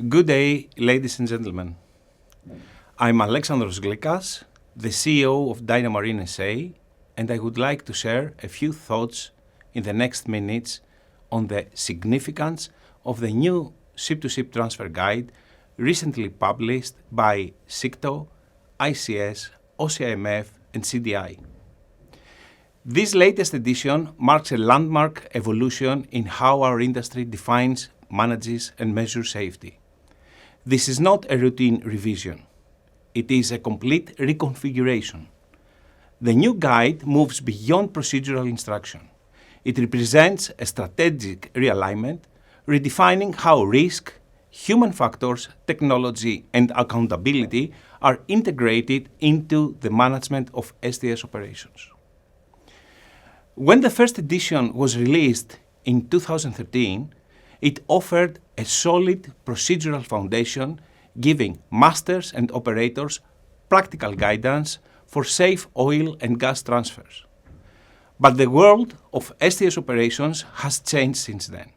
Good day, ladies and gentlemen. I'm Alexandros Glykas, the CEO of DYNAMARINE S.A, and I would like to share a few thoughts in the next minutes on the significance of the new ship-to-ship transfer guide recently published by SIGTTO, ICS, OCIMF, and CDI. This latest edition marks a landmark evolution in how our industry defines, manages, and measures safety. This is not a routine revision. It is a complete reconfiguration. The new guide moves beyond procedural instruction. It represents a strategic realignment, redefining how risk, human factors, technology, and accountability are integrated into the management of STS operations. When the first edition was released in 2013, it offered a solid procedural foundation, giving masters and operators practical guidance for safe oil and gas transfers. But the world of STS operations has changed since then.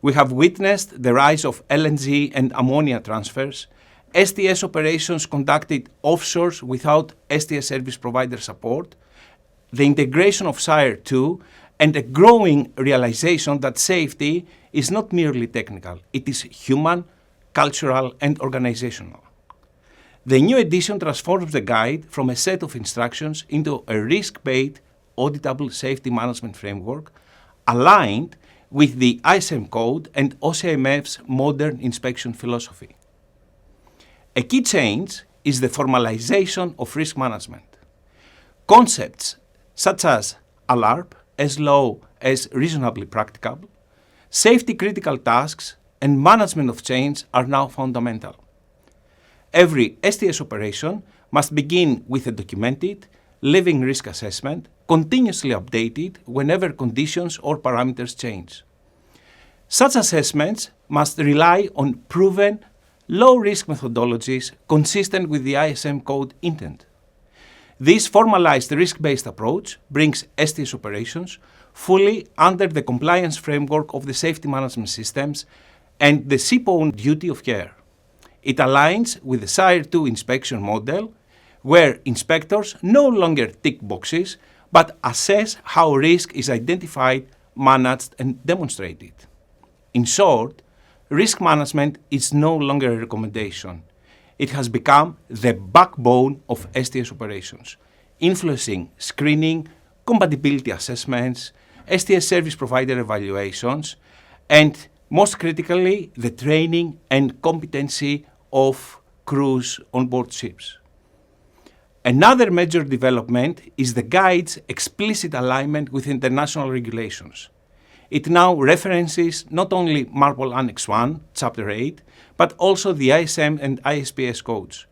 We have witnessed the rise of LNG and ammonia transfers, STS operations conducted offshore without STS service provider support, the integration of SIRE-2, and a growing realization that safety is not merely technical, it is human, cultural, and organizational. The new edition transforms the guide from a set of instructions into a risk-based, auditable safety management framework aligned with the ISM Code and OCIMF's modern inspection philosophy. A key change is the formalization of risk management. Concepts such as ALARP, as low as reasonably practicable, safety-critical tasks, and management of change are now fundamental. Every STS operation must begin with a documented, living risk assessment, continuously updated whenever conditions or parameters change. Such assessments must rely on proven, low-risk methodologies consistent with the ISM Code intent. This formalized risk-based approach brings STS operations fully under the compliance framework of the safety management systems and the ship-owned duty of care. It aligns with the SIRE-2 inspection model, where inspectors no longer tick boxes, but assess how risk is identified, managed, and demonstrated. In short, risk management is no longer a recommendation. It has become the backbone of STS operations, influencing screening, compatibility assessments, STS service provider evaluations, and most critically, the training and competency of crews on board ships. Another major development is the guide's explicit alignment with international regulations. It now references not only MARPOL Annex 1, Chapter 8, but also the ISM and ISPS codes.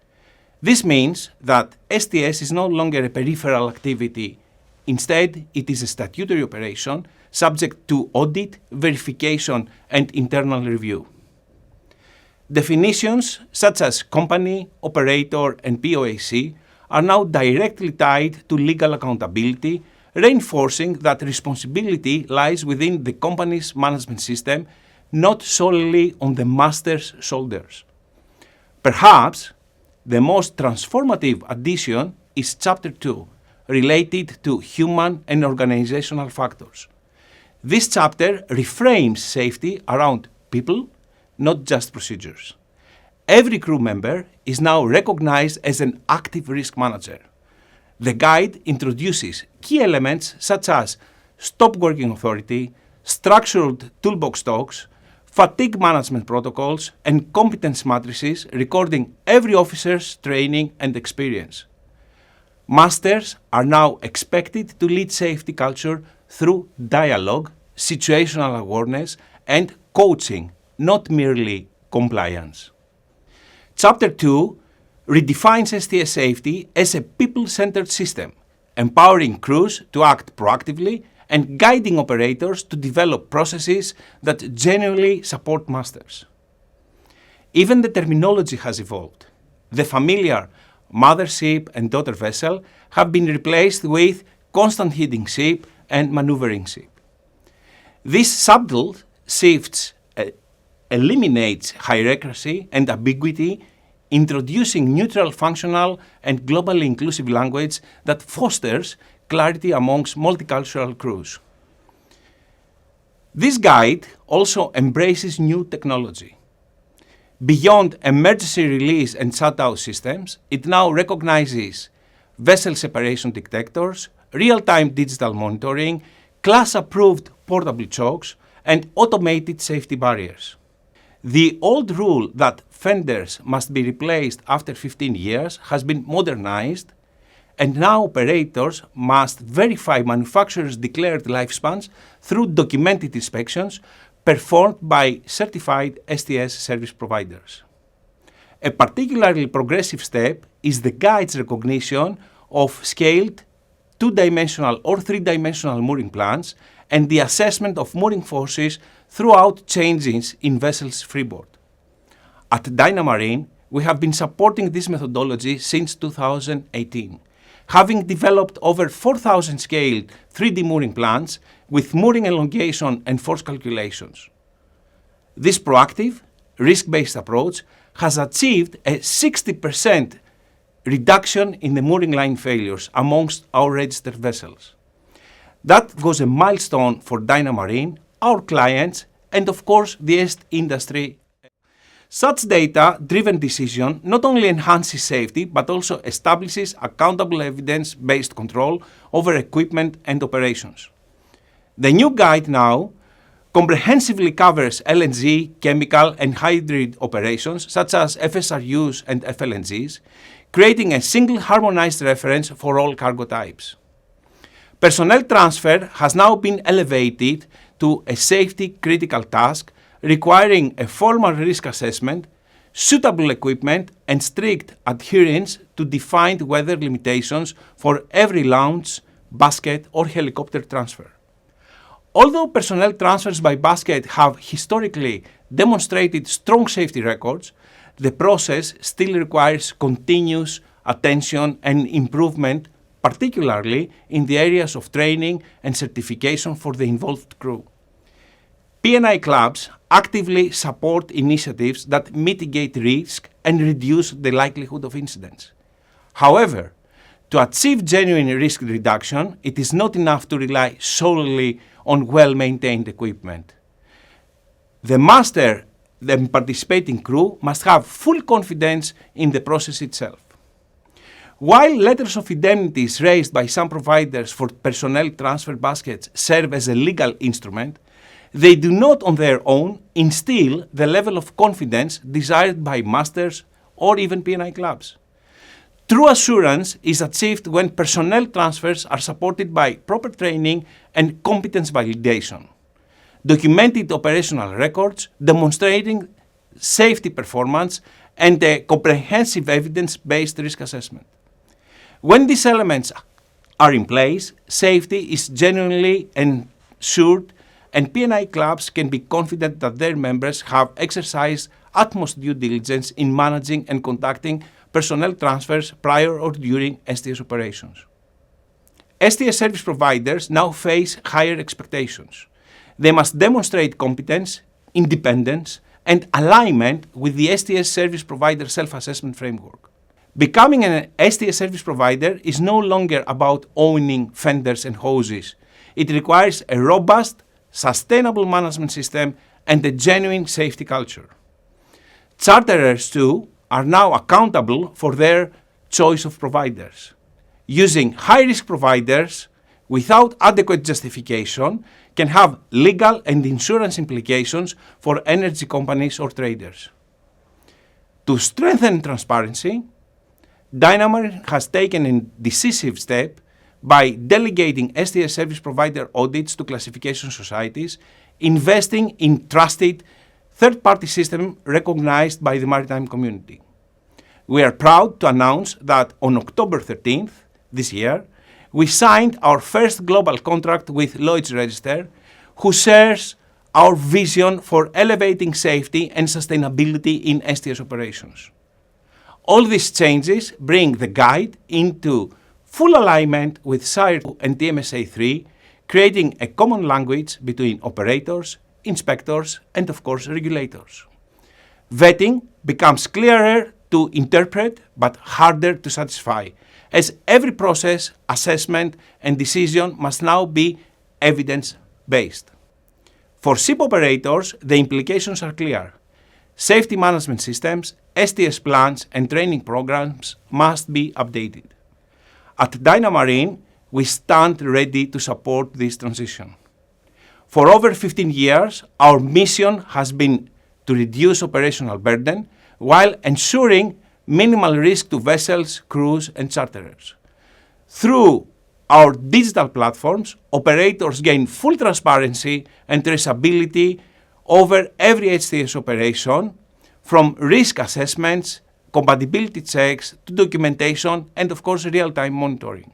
This means that STS is no longer a peripheral activity. Instead, it is a statutory operation subject to audit, verification, and internal review. Definitions such as company, operator, and POAC are now directly tied to legal accountability, reinforcing that responsibility lies within the company's management system, not solely on the master's shoulders. Perhaps the most transformative addition is Chapter 2, related to human and organizational factors. This chapter reframes safety around people, not just procedures. Every crew member is now recognized as an active risk manager. The guide introduces key elements such as stop working authority, structured toolbox talks, fatigue management protocols, and competence matrices recording every officer's training and experience. Masters are now expected to lead safety culture through dialogue, situational awareness, and coaching, not merely compliance. Chapter 2 redefines STS safety as a people-centered system, empowering crews to act proactively and guiding operators to develop processes that genuinely support masters. Even the terminology has evolved. The familiar mothership and daughter vessel have been replaced with constant heading ship and maneuvering ship. These subtle shifts eliminates hierarchy and ambiguity, introducing neutral, functional, and globally inclusive language that fosters clarity amongst multicultural crews. This guide also embraces new technology. Beyond emergency release and shutdown systems, it now recognizes vessel separation detectors, real-time digital monitoring, class-approved portable chokes, and automated safety barriers. The old rule that fenders must be replaced after 15 years has been modernized, and now operators must verify manufacturers' declared lifespans through documented inspections performed by certified STS service providers. A particularly progressive step is the guide's recognition of scaled two-dimensional or three-dimensional mooring plans and the assessment of mooring forces throughout changes in vessels freeboard. At DYNAMARINe, we have been supporting this methodology since 2018, having developed over 4,000 scaled 3D mooring plans with mooring elongation and force calculations. This proactive, risk-based approach has achieved a 60% reduction in the mooring line failures amongst our registered vessels. That was a milestone for DYNAMARINE, our clients, and of course the EST industry. Such data-driven decision not only enhances safety but also establishes accountable evidence-based control over equipment and operations. The new guide now comprehensively covers LNG, chemical and hybrid operations such as FSRUs and FLNGs, creating a single harmonized reference for all cargo types. Personnel transfer has now been elevated to a safety-critical task requiring a formal risk assessment, suitable equipment, and strict adherence to defined weather limitations for every launch, basket, or helicopter transfer. Although personnel transfers by basket have historically demonstrated strong safety records, the process still requires continuous attention and improvement, particularly in the areas of training and certification for the involved crew. P&I clubs actively support initiatives that mitigate risk and reduce the likelihood of incidents. However, to achieve genuine risk reduction, it is not enough to rely solely on well-maintained equipment. The master and participating crew must have full confidence in the process itself. While letters of indemnities raised by some providers for personnel transfer baskets serve as a legal instrument, they do not on their own instill the level of confidence desired by masters or even P&I clubs. True assurance is achieved when personnel transfers are supported by proper training and competence validation, documented operational records demonstrating safety performance, and a comprehensive evidence-based risk assessment. When these elements are in place, safety is genuinely ensured, and P&I clubs can be confident that their members have exercised utmost due diligence in managing and conducting personnel transfers prior or during STS operations. STS service providers now face higher expectations. They must demonstrate competence, independence, and alignment with the STS service provider self-assessment framework. Becoming an STS service provider is no longer about owning fenders and hoses. It requires a robust, sustainable management system and a genuine safety culture. Charterers, too, are now accountable for their choice of providers. Using high-risk providers without adequate justification can have legal and insurance implications for energy companies or traders. To strengthen transparency, DYNAMARINE has taken a decisive step by delegating STS service provider audits to classification societies, investing in trusted third-party system recognized by the maritime community. We are proud to announce that on October 13th this year, we signed our first global contract with Lloyd's Register, who shares our vision for elevating safety and sustainability in STS operations. All these changes bring the guide into full alignment with SIRE 2 and TMSA 3, creating a common language between operators, inspectors, and of course regulators. Vetting becomes clearer to interpret but harder to satisfy, as every process, assessment, and decision must now be evidence-based. For ship operators, the implications are clear. Safety management systems, STS plans, and training programs must be updated. At DYNAMARINe, we stand ready to support this transition. For over 15 years, our mission has been to reduce operational burden while ensuring minimal risk to vessels, crews, and charterers. Through our digital platforms, operators gain full transparency and traceability over every STS operation, from risk assessments, compatibility checks, to documentation, and of course real-time monitoring.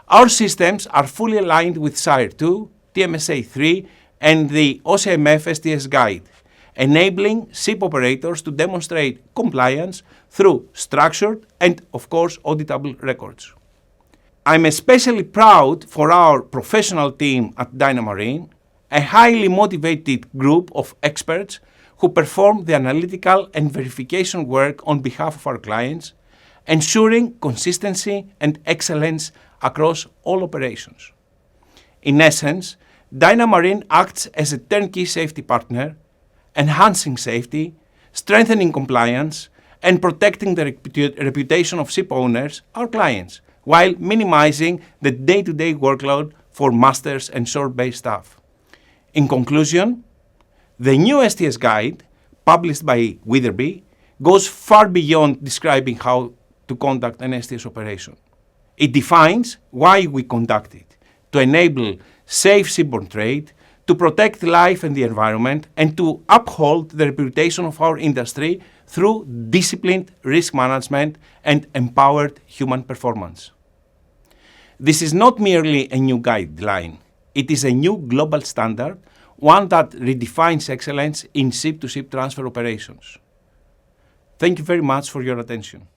Our systems are fully aligned with SIRE 2, TMSA 3, and the OCIMF STS guide, enabling ship operators to demonstrate compliance through structured and, of course, auditable records. I'm especially proud for our professional team at DYNAMARINE, a highly motivated group of experts who perform the analytical and verification work on behalf of our clients, ensuring consistency and excellence across all operations. In essence, DYNAMARINE acts as a turnkey safety partner, enhancing safety, strengthening compliance, and protecting the reputation of ship owners, our clients, while minimizing the day-to-day workload for masters and shore-based staff. In conclusion, the new STS guide, published by Witherby, goes far beyond describing how to conduct an STS operation. It defines why we conduct it, to enable safe seaborne trade, to protect life and the environment, and to uphold the reputation of our industry through disciplined risk management and empowered human performance. This is not merely a new guideline. It is a new global standard, one that redefines excellence in ship-to-ship transfer operations. Thank you very much for your attention.